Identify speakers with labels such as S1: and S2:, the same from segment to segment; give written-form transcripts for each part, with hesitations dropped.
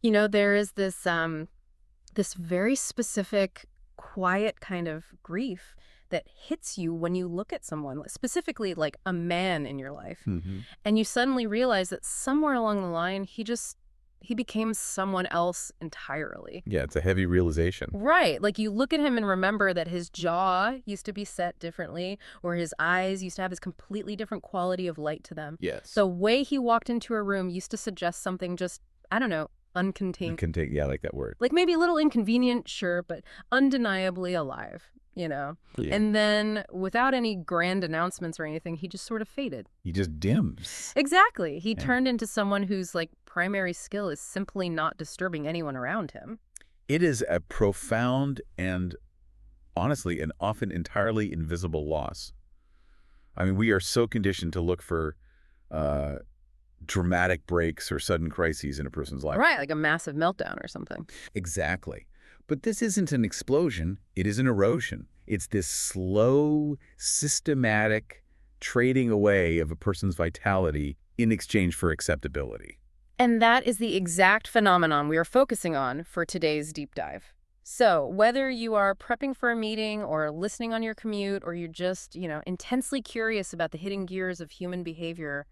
S1: There is this very specific, quiet kind of grief that hits you when you look at someone, specifically like a man in your life,
S2: Hmm.
S1: and you suddenly realize that somewhere along the line, he became someone else entirely.
S2: Yeah, it's a heavy realization.
S1: Right. Like you look at him and remember that his jaw used to be set differently, or his eyes used to have this completely different quality of light to them.
S2: Yes.
S1: The way he walked into a room used to suggest something just, I don't know,
S2: You
S1: uncontained.
S2: can take, yeah, I like that word.
S1: Like maybe a little inconvenient, sure, but undeniably alive.
S2: Yeah.
S1: And then without any grand announcements or anything, he just sort of faded.
S2: He just dims.
S1: Exactly. He
S2: Yeah.
S1: turned into someone whose like primary skill is simply not disturbing anyone around him.
S2: It is a profound and honestly an often entirely invisible loss. I mean, we are so conditioned to look for uh, dramatic breaks or sudden crises in a person's life.
S1: Right, like a massive meltdown or something.
S2: Exactly. But this isn't an explosion, it is an erosion. It's this slow, systematic trading away of a person's vitality in exchange for acceptability.
S1: And that is the exact phenomenon we are focusing on for today's deep dive. So, whether you are prepping for a meeting or listening on your commute, or you're just, intensely curious about the hidden gears of human behavior,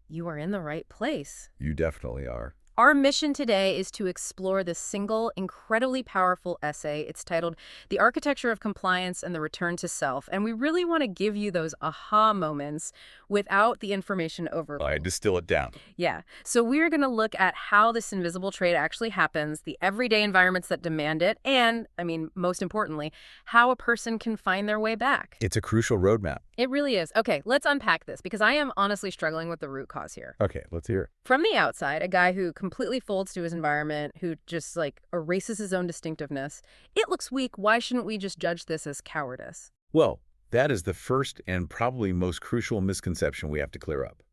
S1: you are in the right place.
S2: You definitely are.
S1: Our mission today is to explore this single, incredibly powerful essay. It's titled The Architecture of Compliance and the Return to Self. And we really want to give you those aha moments without the information overload.
S2: I distill it down.
S1: Yeah. So we're going to look at how this invisible trade actually happens, the everyday environments that demand it, and, most importantly, how a person can find their way back.
S2: It's a crucial roadmap.
S1: It really is. Okay, let's unpack this because I am honestly struggling with the root cause here.
S2: Okay, let's hear it.
S1: From the outside, a guy who completely folds to his environment, who just like erases his own distinctiveness, it looks weak. Why shouldn't we just judge this as cowardice?
S2: Well, that is the first and probably most crucial misconception we have to clear up.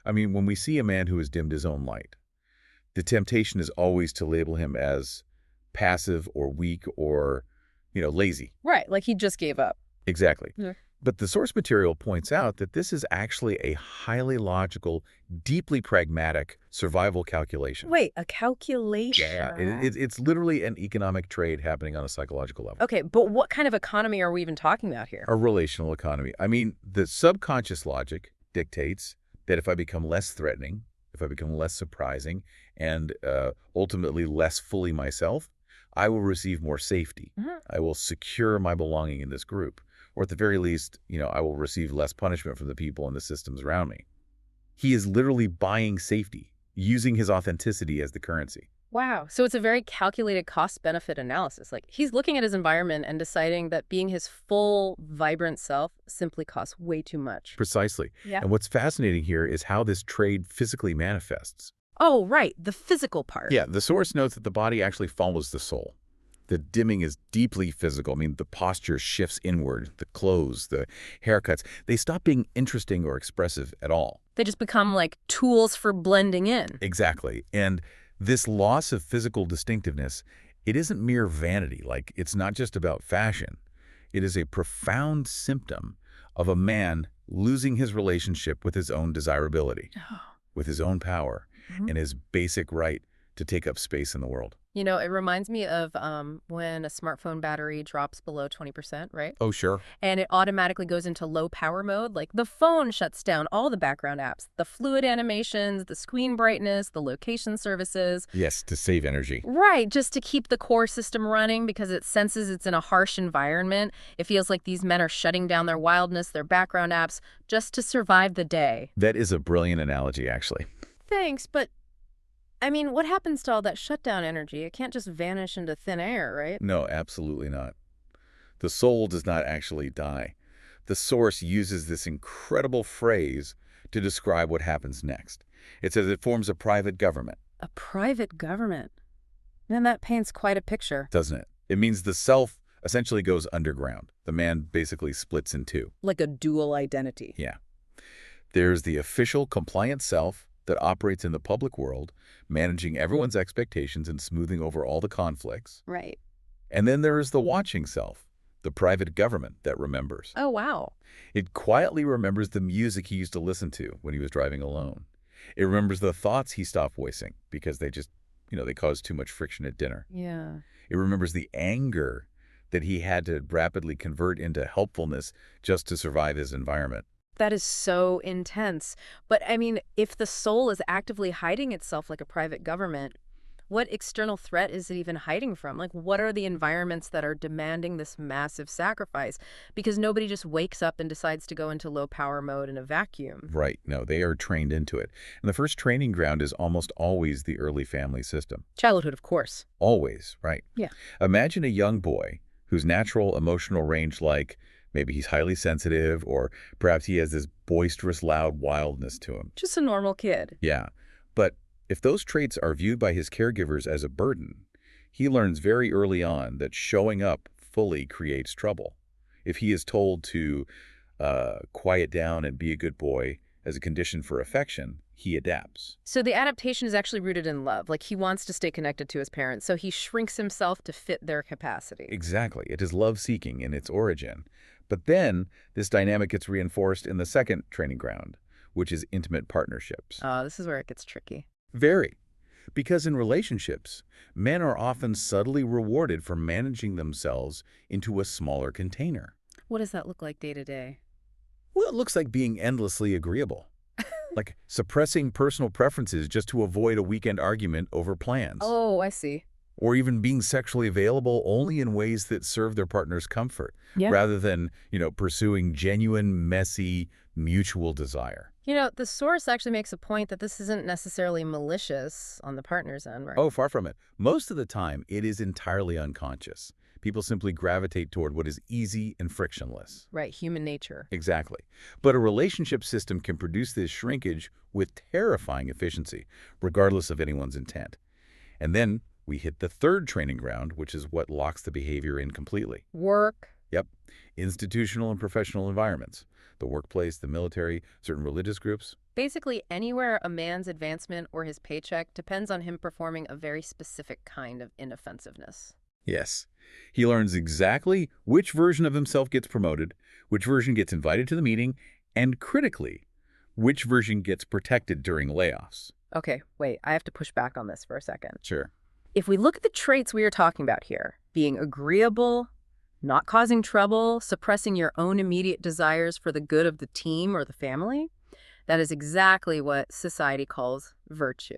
S2: I mean, when we see a man who has dimmed his own light, the temptation is always to label him as passive or weak or, lazy.
S1: Right, like he just gave up.
S2: Exactly.
S1: Yeah.
S2: But the source material points out that this is actually a highly logical, deeply pragmatic survival calculation.
S1: Wait, a calculation?
S2: Yeah, it's literally an economic trade happening on a psychological level.
S1: Okay, but what kind of economy are we even talking about here?
S2: A relational economy. I mean, the subconscious logic dictates that if I become less threatening, if I become less surprising, and ultimately less fully myself, I will receive more safety.
S1: Mhm.
S2: I will secure my belonging in this group. Or at the very least, I will receive less punishment from the people and the systems around me. He is literally buying safety, using his authenticity as the currency.
S1: Wow. So it's a very calculated cost-benefit analysis. Like he's looking at his environment and deciding that being his full, vibrant self simply costs way too much.
S2: Precisely.
S1: Yeah.
S2: And what's fascinating here is how this trade physically manifests.
S1: Oh, right. The physical part.
S2: Yeah, the source notes that the body actually follows the soul. The dimming is deeply physical. I mean, the posture shifts inward, the clothes, the haircuts. They stop being interesting or expressive at all.
S1: They just become like tools for blending in.
S2: Exactly. And this loss of physical distinctiveness, it isn't mere vanity. Like, it's not just about fashion. It is a profound symptom of a man losing his relationship with his own desirability, with his own power,
S1: Mhm.
S2: and his basic right to take up space in the world.
S1: It reminds me of when a smartphone battery drops below 20%, right?
S2: Oh, sure.
S1: And it automatically goes into low power mode. Like the phone shuts down all the background apps, the fluid animations, the screen brightness, the location services.
S2: Yes, to save energy.
S1: Right, just to keep the core system running because it senses it's in a harsh environment. It feels like these men are shutting down their wildness, their background apps, just to survive the day.
S2: That is a brilliant analogy, actually.
S1: Thanks, but what happens to all that shutdown energy? It can't just vanish into thin air, right?
S2: No, absolutely not. The soul does not actually die. The source uses this incredible phrase to describe what happens next. It says it forms a private government,
S1: A private government. Man, that paints quite a picture.
S2: doesn't it? It means the self essentially goes underground. The man basically splits in two.
S1: Like a dual identity.
S2: Yeah. There's the official compliant self that operates in the public world, managing everyone's expectations and smoothing over all the conflicts.
S1: Right.
S2: And then there is the watching self, the private government that remembers.
S1: Oh, wow.
S2: It quietly remembers the music he used to listen to when he was driving alone. It remembers the thoughts he stopped voicing because they just they caused too much friction at dinner.
S1: Yeah.
S2: It remembers the anger that he had to rapidly convert into helpfulness just to survive his environment.
S1: That is so intense. But I mean, if the soul is actively hiding itself like a private government, what external threat is it even hiding from? Like, what are the environments that are demanding this massive sacrifice? Because nobody just wakes up and decides to go into low power mode in a vacuum.
S2: Right. No, they are trained into it. And the first training ground is almost always the early family system.
S1: Childhood, of course.
S2: Always, right?
S1: Yeah.
S2: Imagine a young boy whose natural emotional range, like maybe he's highly sensitive or perhaps he has this boisterous, loud wildness to him.
S1: Just a normal kid.
S2: Yeah. But if those traits are viewed by his caregivers as a burden, he learns very early on that showing up fully creates trouble. If he is told to quiet down and be a good boy as a condition for affection, he adapts.
S1: So the adaptation is actually rooted in love. Like, he wants to stay connected to his parents, so he shrinks himself to fit their capacity.
S2: Exactly. It is love-seeking in its origin. But then this dynamic gets reinforced in the second training ground, which is intimate partnerships.
S1: Oh, this is where it gets tricky.
S2: Very. Because in relationships, men are often subtly rewarded for managing themselves into a smaller container.
S1: What does that look like day to day?
S2: Well, it looks like being endlessly agreeable. Like suppressing personal preferences just to avoid a weekend argument over plans.
S1: Oh, I see.
S2: Or even being sexually available only in ways that serve their partner's comfort,
S1: Yeah.
S2: rather than, pursuing genuine, messy, mutual desire.
S1: The source actually makes a point that this isn't necessarily malicious on the partner's end, right?
S2: Oh, far from it. Most of the time, it is entirely unconscious. People simply gravitate toward what is easy and frictionless.
S1: Right, human nature.
S2: Exactly. But a relationship system can produce this shrinkage with terrifying efficiency, regardless of anyone's intent. And then we hit the third training ground, which is what locks the behavior in completely.
S1: Work.
S2: Yep. Institutional and professional environments. The workplace, the military, certain religious groups.
S1: Basically, anywhere a man's advancement or his paycheck depends on him performing a very specific kind of inoffensiveness.
S2: Yes. He learns exactly which version of himself gets promoted, which version gets invited to the meeting, and critically, which version gets protected during layoffs.
S1: Okay, wait, I have to push back on this for a second.
S2: Sure.
S1: If we look at the traits we are talking about here, being agreeable, not causing trouble, suppressing your own immediate desires for the good of the team or the family, that is exactly what society calls virtue.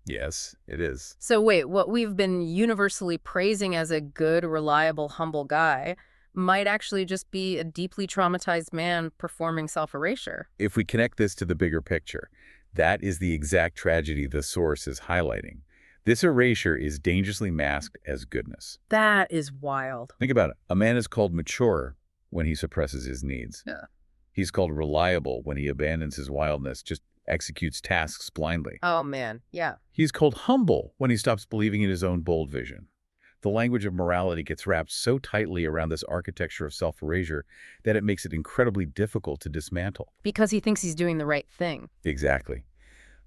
S2: Yes, it is.
S1: So wait, what we've been universally praising as a good, reliable, humble guy might actually just be a deeply traumatized man performing self-erasure.
S2: If we connect this to the bigger picture, that is the exact tragedy the source is highlighting. This erasure is dangerously masked as goodness.
S1: That is wild.
S2: Think about it. A man is called mature when he suppresses his needs.
S1: Yeah.
S2: He's called reliable when he abandons his wildness, just executes tasks blindly.
S1: Oh, man. Yeah.
S2: He's called humble when he stops believing in his own bold vision. The language of morality gets wrapped so tightly around this architecture of self-erasure that it makes it incredibly difficult to dismantle.
S1: Because he thinks he's doing the right thing.
S2: Exactly.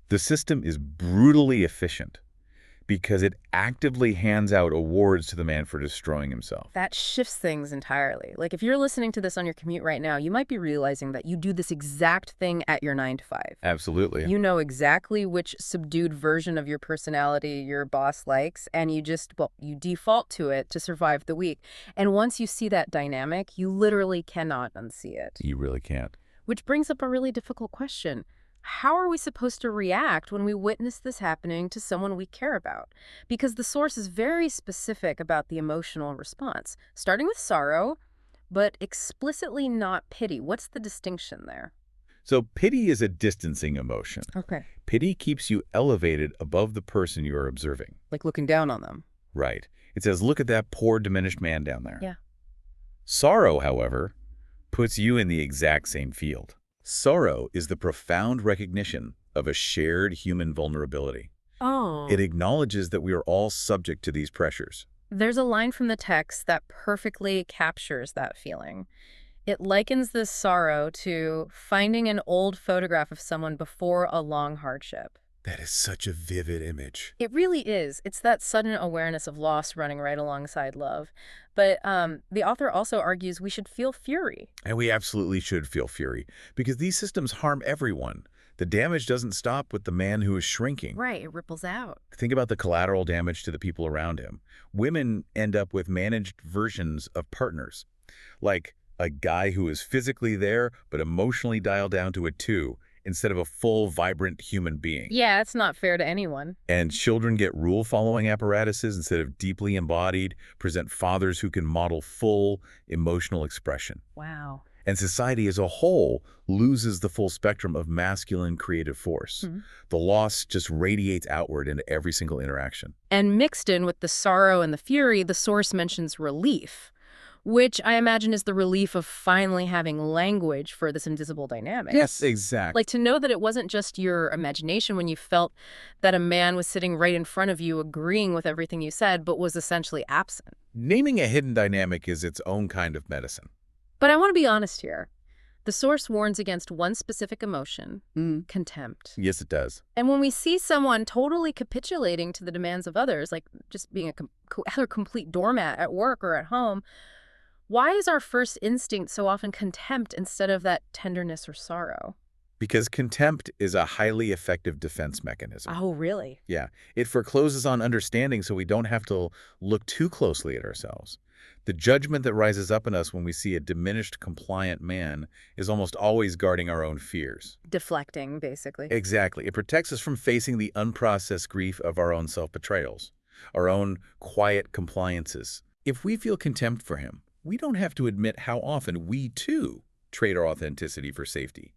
S2: The system is brutally efficient because it actively hands out awards to the man for destroying himself.
S1: That shifts things entirely. Like, if you're listening to this on your commute right now, you might be realizing that you do this exact thing at your 9 to 5.
S2: Absolutely.
S1: You know exactly which subdued version of your personality your boss likes, and you default to it to survive the week. And once you see that dynamic, you literally cannot unsee it.
S2: You really can't.
S1: Which brings up a really difficult question. How are we supposed to react when we witness this happening to someone we care about? Because the source is very specific about the emotional response, starting with sorrow, but explicitly not pity. What's the distinction there?
S2: So pity is a distancing emotion.
S1: Okay.
S2: Pity keeps you elevated above the person you are observing.
S1: Like looking down on them.
S2: Right. It says, look at that poor, diminished man down there.
S1: Yeah.
S2: Sorrow, however, puts you in the exact same field. Sorrow is the profound recognition of a shared human vulnerability.
S1: Oh.
S2: It acknowledges that we are all subject to these pressures.
S1: There's a line from the text that perfectly captures that feeling. It likens this sorrow to finding an old photograph of someone before a long hardship.
S2: That is such a vivid image.
S1: It really is. It's that sudden awareness of loss running right alongside love. But the author also argues we should feel fury.
S2: And we absolutely should feel fury, because these systems harm everyone, The damage doesn't stop with the man who is shrinking.
S1: Right, it ripples out.
S2: Think about the collateral damage to the people around him. Women end up with managed versions of partners, like a guy who is physically there but emotionally dialed down to a 2 instead of a full, vibrant human being.
S1: Yeah, it's not fair to anyone.
S2: And children get rule-following apparatuses instead of deeply embodied, present fathers who can model full emotional expression.
S1: Wow.
S2: And society as a whole loses the full spectrum of masculine creative force.
S1: Hmm.
S2: The loss just radiates outward into every single interaction.
S1: And mixed in with the sorrow and the fury, the source mentions relief, which I imagine is the relief of finally having language for this invisible dynamic.
S2: Yes, exactly.
S1: Like to know that it wasn't just your imagination when you felt that a man was sitting right in front of you agreeing with everything you said, but was essentially absent.
S2: Naming a hidden dynamic is its own kind of medicine.
S1: But I want to be honest here. The source warns against one specific emotion, contempt.
S2: Yes, it does.
S1: And when we see someone totally capitulating to the demands of others, like just being a utter complete doormat at work or at home, why is our first instinct so often contempt instead of that tenderness or sorrow?
S2: Because contempt is a highly effective defense mechanism.
S1: Oh, really?
S2: Yeah, it forecloses on understanding so we don't have to look too closely at ourselves. The judgment that rises up in us when we see a diminished, compliant man is almost always guarding our own fears.
S1: Deflecting, basically.
S2: Exactly. It protects us from facing the unprocessed grief of our own self-betrayals, our own quiet compliances. If we feel contempt for him, we don't have to admit how often we, too, trade our authenticity for safety.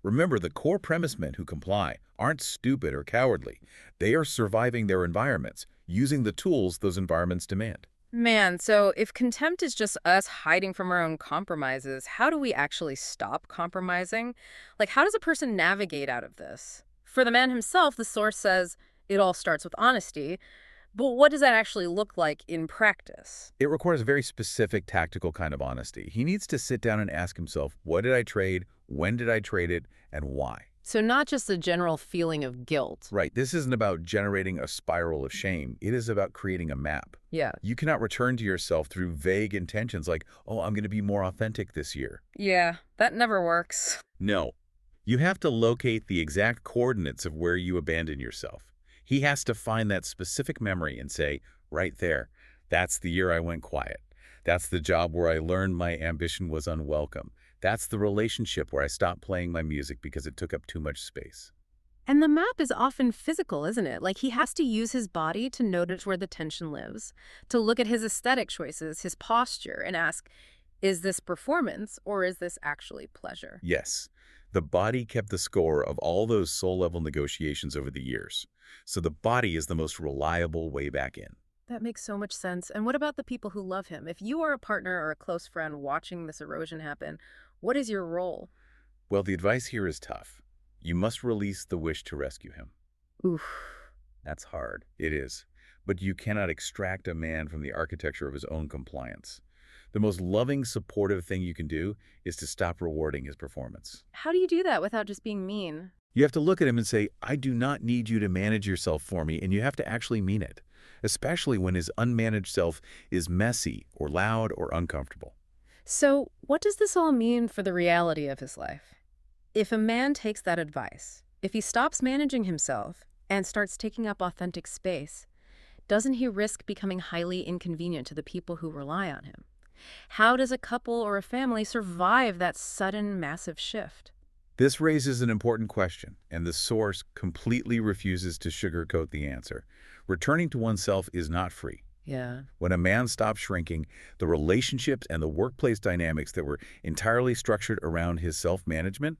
S2: Remember, the core premise men who comply aren't stupid or cowardly. They are surviving their environments, using the tools those environments demand.
S1: Man, so if contempt is just us hiding from our own compromises, how do we actually stop compromising? Like, how does a person navigate out of this? For the man himself, the source says it all starts with honesty, but what does that actually look like in practice?
S2: It requires a very specific tactical kind of honesty. He needs to sit down and ask himself, what did I trade, when did I trade it, and why?
S1: So not just a general feeling of guilt.
S2: Right, this isn't about generating a spiral of shame. It is about creating a map.
S1: Yeah.
S2: You cannot return to yourself through vague intentions like, oh, I'm going to be more authentic this year.
S1: Yeah, that never works.
S2: No. You have to locate the exact coordinates of where you abandon yourself. He has to find that specific memory and say, right there, that's the year I went quiet. That's the job where I learned my ambition was unwelcome. That's the relationship where I stopped playing my music because it took up too much space.
S1: And the map is often physical, isn't it? Like he has to use his body to notice where the tension lives, to look at his aesthetic choices, his posture, and ask, is this performance or is this actually pleasure?
S2: Yes, the body kept the score of all those soul-level negotiations over the years. So the body is the most reliable way back in.
S1: That makes so much sense. And what about the people who love him? If you are a partner or a close friend watching this erosion happen, what is your role?
S2: Well, the advice here is tough. You must release the wish to rescue him.
S1: Oof.
S2: That's hard. It is. But you cannot extract a man from the architecture of his own compliance. The most loving, supportive thing you can do is to stop rewarding his performance.
S1: How do you do that without just being mean?
S2: You have to look at him and say, I do not need you to manage yourself for me, and you have to actually mean it, especially when his unmanaged self is messy or loud or uncomfortable.
S1: So, what does this all mean for the reality of his life? If a man takes that advice, if he stops managing himself and starts taking up authentic space, doesn't he risk becoming highly inconvenient to the people who rely on him? How does a couple or a family survive that sudden, massive shift?
S2: This raises an important question, and the source completely refuses to sugarcoat the answer. Returning to oneself is not free.
S1: Yeah.
S2: When a man stops shrinking, the relationships and the workplace dynamics that were entirely structured around his self-management,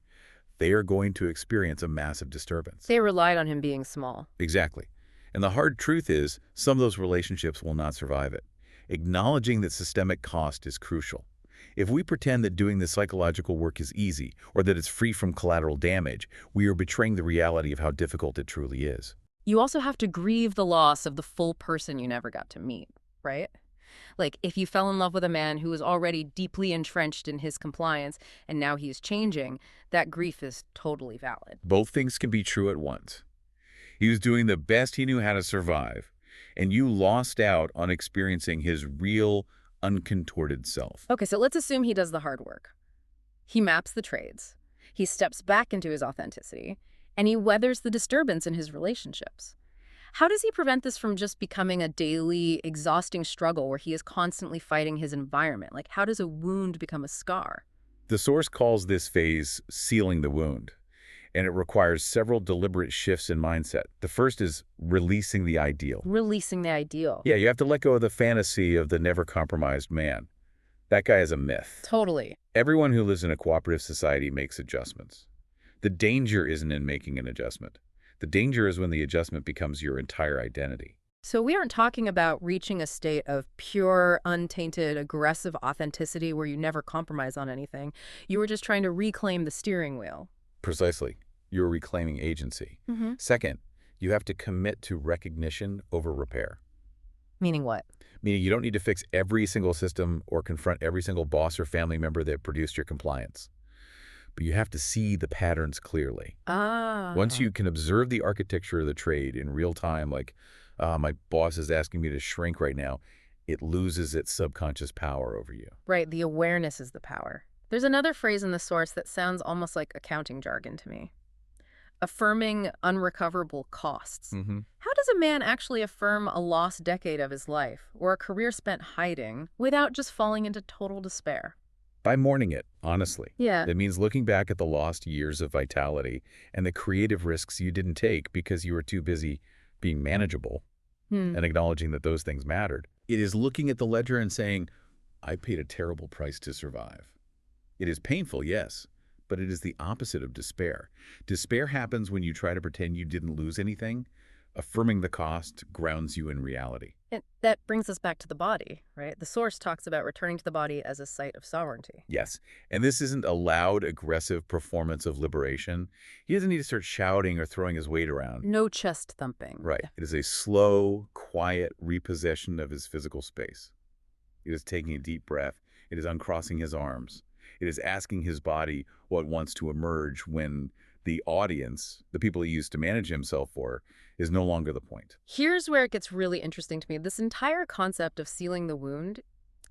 S2: they are going to experience a massive disturbance.
S1: They relied on him being small.
S2: Exactly. And the hard truth is, some of those relationships will not survive it. Acknowledging that systemic cost is crucial. If we pretend that doing this psychological work is easy or that it's free from collateral damage, we are betraying the reality of how difficult it truly is.
S1: You also have to grieve the loss of the full person you never got to meet, right? Like, if you fell in love with a man who was already deeply entrenched in his compliance and now he's changing, that grief is totally valid.
S2: Both things can be true at once. He was doing the best he knew how to survive, and you lost out on experiencing his real, uncontorted self.
S1: Okay, so let's assume he does the hard work. He maps the trades. He steps back into his authenticity. and he weathers the disturbance in his relationships. How does he prevent this from just becoming a daily, exhausting struggle where he is constantly fighting his environment? Like, how does a wound become a scar?
S2: The source calls this phase sealing the wound, and it requires several deliberate shifts in mindset. The first is releasing the ideal.
S1: Releasing the ideal.
S2: Yeah, you have to let go of the fantasy of the never compromised man. That guy is a myth.
S1: Totally.
S2: Everyone who lives in a cooperative society makes adjustments. The danger isn't in making an adjustment. The danger is when the adjustment becomes your entire identity.
S1: So we aren't talking about reaching a state of pure, untainted, aggressive authenticity where you never compromise on anything. You were just trying to reclaim the steering wheel.
S2: Precisely. You're reclaiming agency. Second, you have to commit to recognition over repair.
S1: Meaning what?
S2: Meaning you don't need to fix every single system or confront every single boss or family member that produced your compliance. But you have to see the patterns clearly.
S1: Ah.
S2: Once you can observe the architecture of the trade in real time, like, my boss is asking me to shrink right now, it loses its subconscious power over you.
S1: Right, the awareness is the power. There's another phrase in the source that sounds almost like accounting jargon to me. Affirming unrecoverable costs. How does a man actually affirm a lost decade of his life or a career spent hiding without just falling into total despair?
S2: By mourning it, honestly.
S1: Yeah.
S2: That means looking back at the lost years of vitality and the creative risks you didn't take because you were too busy being manageable and acknowledging that those things mattered. It is looking at the ledger and saying, I paid a terrible price to survive. It is painful, yes, but it is the opposite of despair. Despair happens when you try to pretend you didn't lose anything. Affirming the cost grounds you in reality.
S1: And that brings us back to the body, right? The source talks about returning to the body as a site of sovereignty.
S2: Yes, and this isn't a loud, aggressive performance of liberation. He doesn't need to start shouting or throwing his weight around.
S1: No chest thumping.
S2: Right. It is a slow, quiet repossession of his physical space. It is taking a deep breath. It is uncrossing his arms. It is asking his body what wants to emerge when the audience, the people he used to manage himself for, is no longer the point.
S1: Here's where it gets really interesting to me. This entire concept of sealing the wound,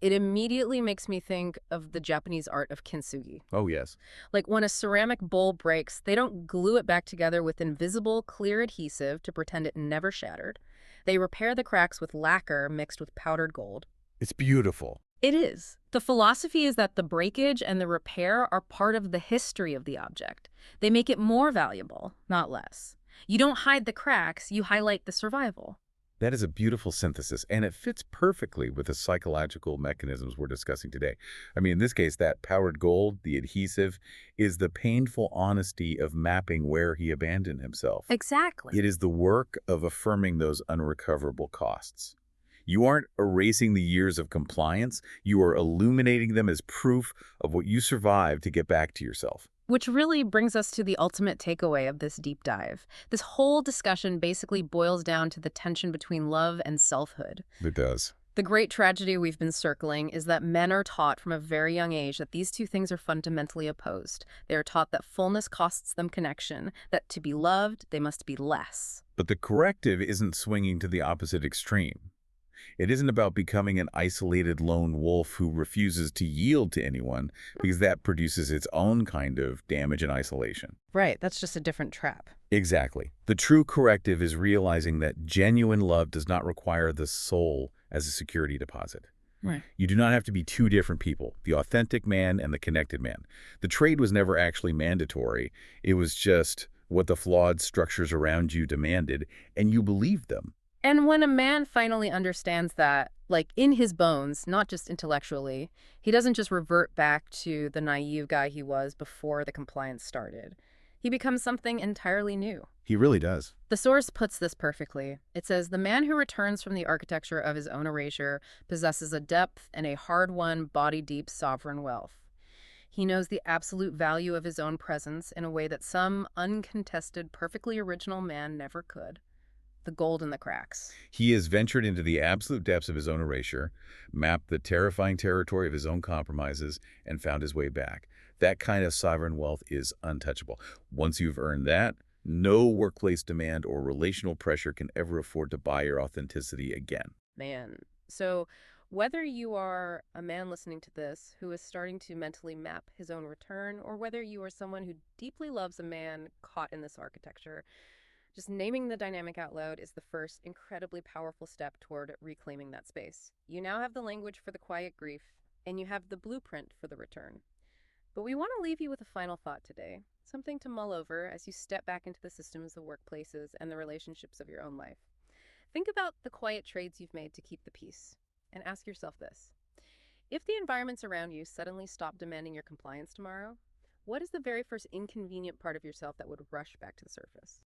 S1: it immediately makes me think of the Japanese art of kintsugi.
S2: Oh, yes.
S1: Like when a ceramic bowl breaks, they don't glue it back together with invisible, clear adhesive to pretend it never shattered. They repair the cracks with lacquer mixed with powdered gold.
S2: It's beautiful.
S1: It is. The philosophy is that the breakage and the repair are part of the history of the object. They make it more valuable, not less. You don't hide the cracks, you highlight the survival.
S2: That is a beautiful synthesis, and it fits perfectly with the psychological mechanisms we're discussing today. I mean, in this case, that powdered gold, the adhesive, is the painful honesty of mapping where he abandoned himself.
S1: Exactly.
S2: It is the work of affirming those unrecoverable costs. You aren't erasing the years of compliance. You are illuminating them as proof of what you survived to get back to yourself.
S1: Which really brings us to the ultimate takeaway of this deep dive. This whole discussion basically boils down to the tension between love and selfhood.
S2: It does.
S1: The great tragedy we've been circling is that men are taught from a very young age that these two things are fundamentally opposed. They are taught that fullness costs them connection, that to be loved, they must be less.
S2: But the corrective isn't swinging to the opposite extreme. It isn't about becoming an isolated lone wolf who refuses to yield to anyone, because that produces its own kind of damage and isolation.
S1: Right, that's just a different trap.
S2: Exactly. The true corrective is realizing that genuine love does not require the soul as a security deposit.
S1: Right.
S2: You do not have to be two different people, the authentic man and the connected man. The trade was never actually mandatory. It was just what the flawed structures around you demanded, and you believed them.
S1: And when a man finally understands that, like in his bones, not just intellectually, he doesn't just revert back to the naive guy he was before the compliance started. He becomes something entirely new.
S2: He really does.
S1: The source puts this perfectly. It says, the man who returns from the architecture of his own erasure possesses a depth and a hard-won, body-deep sovereign wealth. He knows the absolute value of his own presence in a way that some uncontested, perfectly original man never could. The gold in the cracks.
S2: He has ventured into the absolute depths of his own erasure, mapped the terrifying territory of his own compromises, and found his way back. That kind of sovereign wealth is untouchable. Once you've earned that, no workplace demand or relational pressure can ever afford to buy your authenticity again.
S1: Man. So Whether you are a man listening to this who is starting to mentally map his own return, or whether you are someone who deeply loves a man caught in this architecture, just naming the dynamic out loud is the first incredibly powerful step toward reclaiming that space. You now have the language for the quiet grief, and you have the blueprint for the return. But we want to leave you with a final thought today, something to mull over as you step back into the systems, the workplaces, and the relationships of your own life. Think about the quiet trades you've made to keep the peace, and ask yourself this. If the environments around you suddenly stop demanding your compliance tomorrow, what is the very first inconvenient part of yourself that would rush back to the surface?